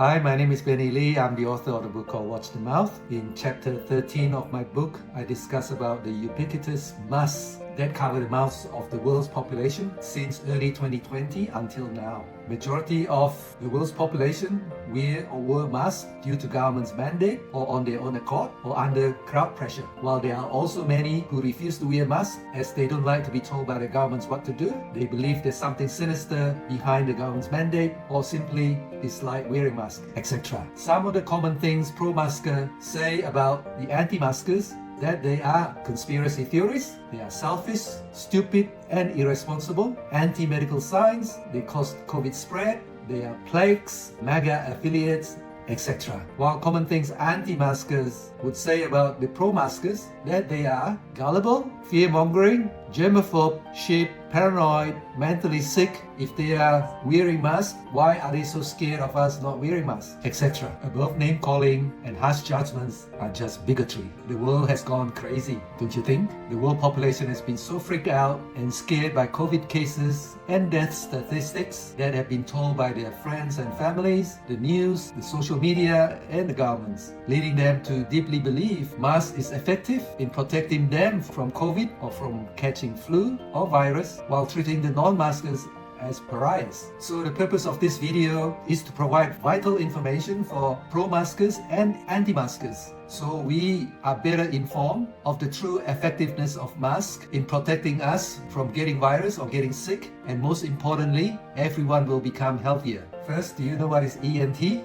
Hi, my name is Benny Lee. I'm the author of the book called Watch the Mouth. In chapter 13 of my book, I discuss about the ubiquitous masks that cover the mouths of the world's population since early 2020 until now. Majority of the world's population wear or wore masks due to government's mandate or on their own accord or under crowd pressure, while there are also many who refuse to wear masks as they don't like to be told by the governments what to do. They believe there's something sinister behind the government's mandate or simply dislike wearing masks, etc. Some of the common things pro-masker say about the anti-maskers that they are conspiracy theorists, they are selfish, stupid and irresponsible, anti-medical science, they cause COVID spread, they are plagues, MAGA affiliates, etc. While common things anti-maskers would say about the pro-maskers that they are gullible, fear-mongering, germaphobe, sheep, paranoid, mentally sick. If they are wearing masks, why are they so scared of us not wearing masks, etc. Above name calling and harsh judgments are just bigotry. The world has gone crazy, don't you think? The world population has been so freaked out and scared by COVID cases and death statistics that have been told by their friends and families, the news, the social media and the governments, leading them to deeply believe masks is effective in protecting them from COVID or from catching flu or virus, while treating the non-maskers as pariahs. So the purpose of this video is to provide vital information for pro-maskers and anti-maskers, so we are better informed of the true effectiveness of masks in protecting us from getting virus or getting sick, and most importantly, everyone will become healthier. First, do you know what is ENT?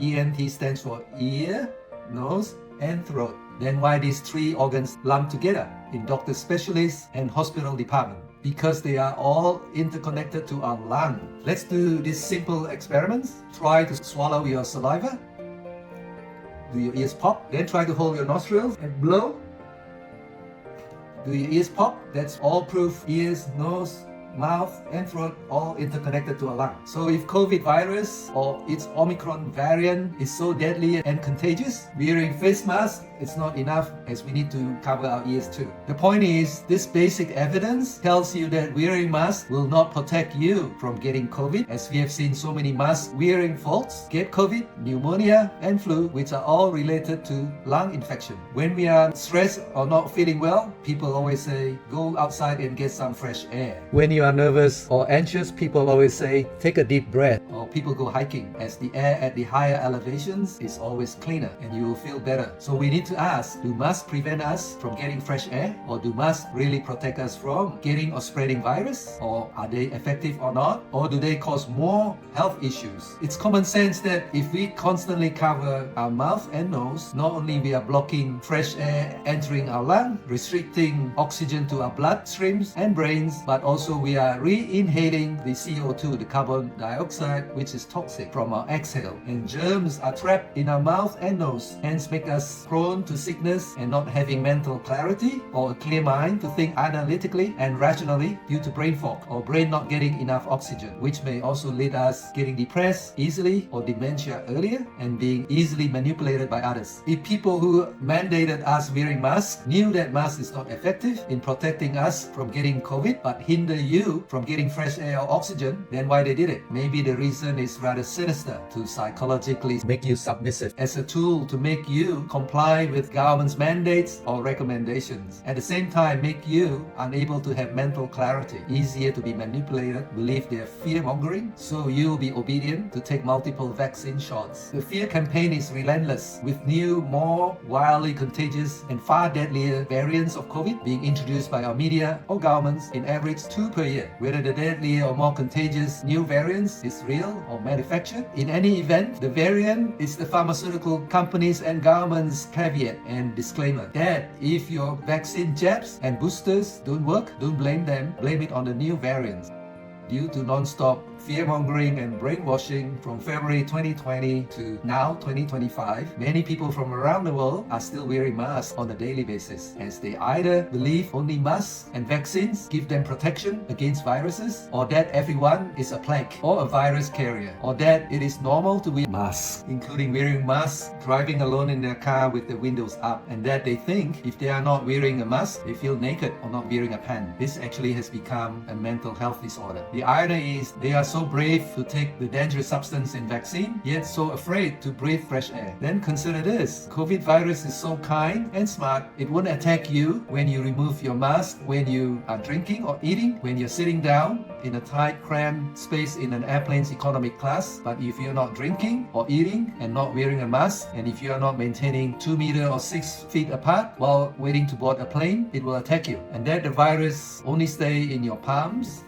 ENT stands for ear, nose and throat. Then why these three organs lumped together in doctor specialists and hospital department? Because they are all interconnected to our lung. Let's do these simple experiments. Try to swallow your saliva. Do your ears pop? Then try to hold your nostrils and blow. Do your ears pop? That's all proof ears, nose, mouth and throat all interconnected to our lung. So if COVID virus or its Omicron variant is so deadly and contagious, wearing face masks it's not enough, as we need to cover our ears too. The point is, this basic evidence tells you that wearing masks will not protect you from getting COVID, as we have seen so many mask wearing folks get COVID, pneumonia and flu, which are all related to lung infection. When we are stressed or not feeling well, people always say go outside and get some fresh air. When you are nervous or anxious, people always say take a deep breath, or people go hiking, as the air at the higher elevations is always cleaner and you will feel better. So we need to ask, do masks prevent us from getting fresh air, or do masks really protect us from getting or spreading virus, or are they effective or not, or do they cause more health issues? It's common sense that if we constantly cover our mouth and nose, not only we are blocking fresh air entering our lung, restricting oxygen to our bloodstreams and brains, but also we are re-inhaling the CO2, the carbon dioxide, which is toxic from our exhale, and germs are trapped in our mouth and nose, hence make us prone to sickness and not having mental clarity or a clear mind to think analytically and rationally due to brain fog or brain not getting enough oxygen, which may also lead us getting depressed easily or dementia earlier and being easily manipulated by others. If people who mandated us wearing masks knew that masks is not effective in protecting us from getting COVID but hinder you from getting fresh air or oxygen, then why they did it? Maybe the reason is rather sinister, to psychologically make you submissive as a tool to make you comply with government's mandates or recommendations. At the same time, make you unable to have mental clarity, easier to be manipulated, believe they're fear-mongering, so you'll be obedient to take multiple vaccine shots. The fear campaign is relentless, with new, more wildly contagious and far deadlier variants of COVID being introduced by our media or governments in average 2 per year. Whether the deadlier or more contagious new variants is real or manufactured, in any event, the variant is the pharmaceutical companies and governments' caveat and disclaimer that if your vaccine jabs and boosters don't work, don't blame them, blame it on the new variants. Due to non-stop fear-mongering and brainwashing from February 2020 to now 2025, many people from around the world are still wearing masks on a daily basis, as they either believe only masks and vaccines give them protection against viruses, or that everyone is a plague or a virus carrier, or that it is normal to wear masks, including wearing masks, driving alone in their car with the windows up, and that they think if they are not wearing a mask, they feel naked or not wearing a pant. This actually has become a mental health disorder. The irony is they are so so brave to take the dangerous substance in vaccine, yet so afraid to breathe fresh air. Then consider this. COVID virus is so kind and smart, it won't attack you when you remove your mask, when you are drinking or eating, when you're sitting down in a tight, cramped space in an airplane's economy class. But if you're not drinking or eating and not wearing a mask, and if you are not maintaining 2 meters or 6 feet apart while waiting to board a plane, it will attack you. And that the virus only stay in your palms,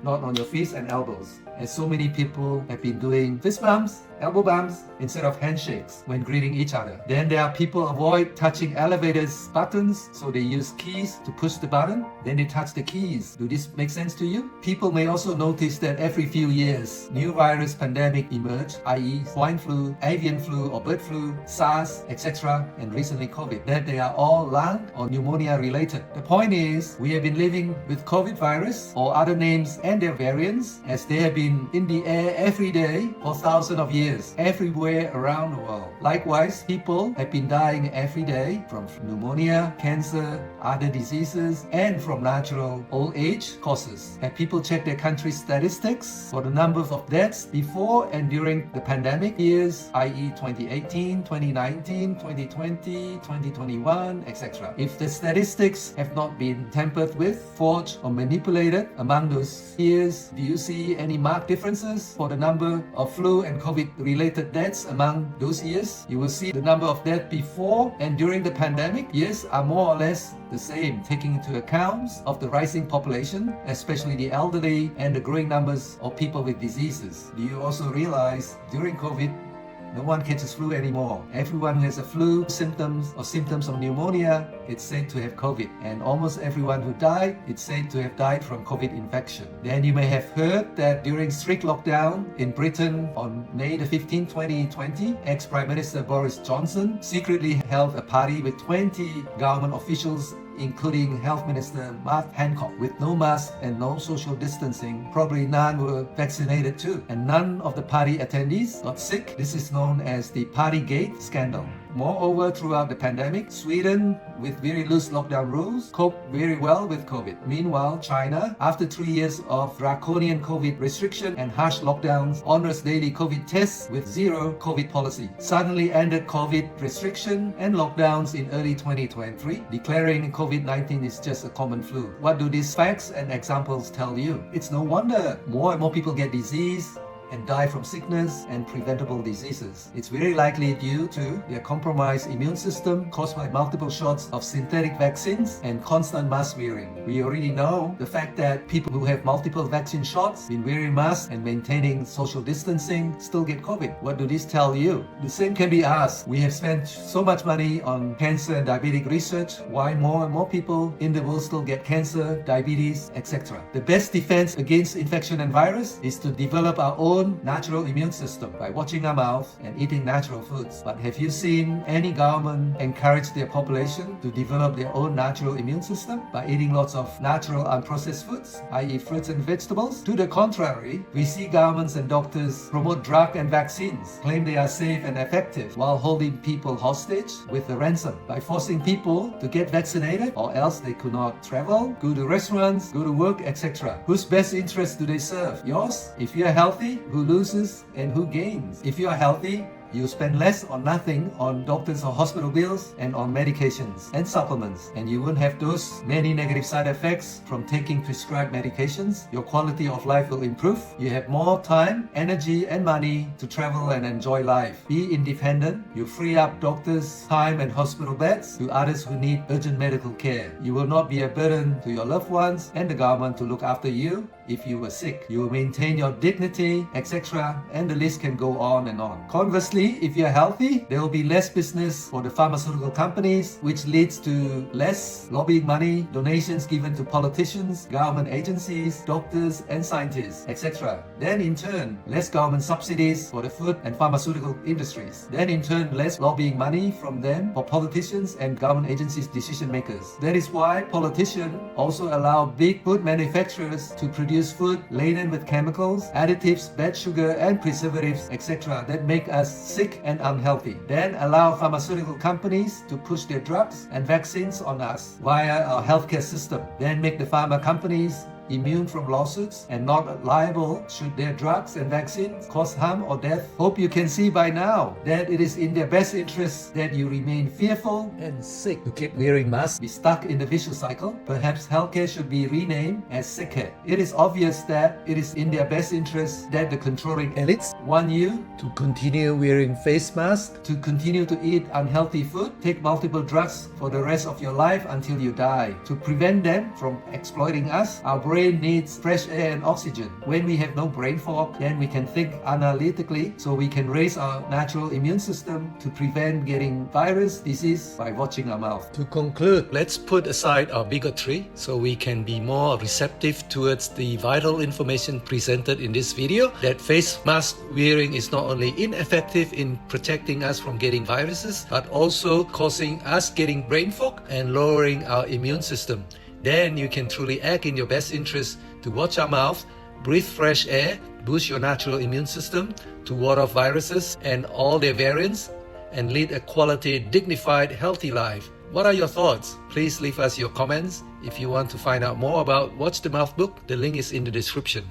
not on your fists and elbows. As so many people have been doing fist bumps, elbow bumps, instead of handshakes when greeting each other. Then there are people avoid touching elevators buttons, so they use keys to push the button. Then they touch the keys. Do this make sense to you? People may also notice that every few years, new virus pandemic emerge, i.e. swine flu, avian flu or bird flu, SARS, etc. and recently COVID, that they are all lung or pneumonia related. The point is, we have been living with COVID virus or other names and their variants as they have been in the air every day for thousands of years, everywhere around the world. Likewise, people have been dying every day from pneumonia, cancer, other diseases, and from natural old age causes. Have people checked their country's statistics for the numbers of deaths before and during the pandemic years, i.e. 2018, 2019, 2020, 2021, etc.? If the statistics have not been tampered with, forged, or manipulated among those years, do you see any marked differences for the number of flu and COVID-related deaths among those years? You will see the number of deaths before and during the pandemic years are more or less the same, taking into account of the rising population, especially the elderly and the growing numbers of people with diseases. Do you also realize during COVID, no one catches flu anymore. Everyone who has a flu symptoms or symptoms of pneumonia, it's said to have COVID. And almost everyone who died, it's said to have died from COVID infection. Then you may have heard that during strict lockdown in Britain on May the 15th, 2020, ex-Prime Minister Boris Johnson secretly held a party with 20 government officials, including Health Minister Mark Hancock, with no mask and no social distancing. Probably none were vaccinated too. And none of the party attendees got sick. This is known as the Partygate scandal. Moreover, throughout the pandemic, Sweden, with very loose lockdown rules, coped very well with COVID. Meanwhile, China, after 3 years of draconian COVID restriction and harsh lockdowns, honors daily COVID tests with zero COVID policy, suddenly ended COVID restriction and lockdowns in early 2023, declaring COVID-19 is just a common flu. What do these facts and examples tell you? It's no wonder more and more people get disease and die from sickness and preventable diseases. It's very likely due to their compromised immune system caused by multiple shots of synthetic vaccines and constant mask wearing. We already know the fact that people who have multiple vaccine shots, been wearing masks and maintaining social distancing, still get COVID. What do this tell you? The same can be asked. We have spent so much money on cancer and diabetic research. Why more and more people in the world still get cancer, diabetes, etc.? The best defense against infection and virus is to develop our own natural immune system by watching our mouth and eating natural foods. But have you seen any government encourage their population to develop their own natural immune system by eating lots of natural unprocessed foods, i.e. fruits and vegetables? To the contrary, we see governments and doctors promote drugs and vaccines, claim they are safe and effective, while holding people hostage with a ransom by forcing people to get vaccinated, or else they could not travel, go to restaurants, go to work, etc. Whose best interest do they serve? Yours? If you are healthy, who loses and who gains? If you are healthy, you spend less or nothing on doctors or hospital bills and on medications and supplements, and you won't have those many negative side effects from taking prescribed medications. Your quality of life will improve. You have more time, energy and money to travel and enjoy life. Be independent. You free up doctors' time and hospital beds to others who need urgent medical care. You will not be a burden to your loved ones and the government to look after you if you were sick. You will maintain your dignity, etc., and the list can go on and on. Conversely, if you're healthy, there will be less business for the pharmaceutical companies, which leads to less lobbying money, donations given to politicians, government agencies, doctors and scientists, etc. Then in turn, less government subsidies for the food and pharmaceutical industries. Then in turn, less lobbying money from them for politicians and government agencies' decision makers. That is why politicians also allow big food manufacturers to produce food laden with chemicals, additives, bad sugar and preservatives, etc. that make us sick and unhealthy. Then allow pharmaceutical companies to push their drugs and vaccines on us via our healthcare system. Then make the pharma companies immune from lawsuits, and not liable should their drugs and vaccines cause harm or death. Hope you can see by now that it is in their best interest that you remain fearful and sick to keep wearing masks, be stuck in the vicious cycle. Perhaps healthcare should be renamed as sick care. It is obvious that it is in their best interest that the controlling elites want you to continue wearing face masks, to continue to eat unhealthy food, take multiple drugs for the rest of your life until you die. To prevent them from exploiting us, our brain needs fresh air and oxygen. When we have no brain fog, then we can think analytically, so we can raise our natural immune system to prevent getting virus disease by watching our mouth. To conclude, let's put aside our bigotry so we can be more receptive towards the vital information presented in this video, that face mask wearing is not only ineffective in protecting us from getting viruses, but also causing us getting brain fog and lowering our immune system. Then you can truly act in your best interest to watch our mouth, breathe fresh air, boost your natural immune system, to ward off viruses and all their variants, and lead a quality, dignified, healthy life. What are your thoughts? Please leave us your comments. If you want to find out more about Watch the Mouth book, the link is in the description.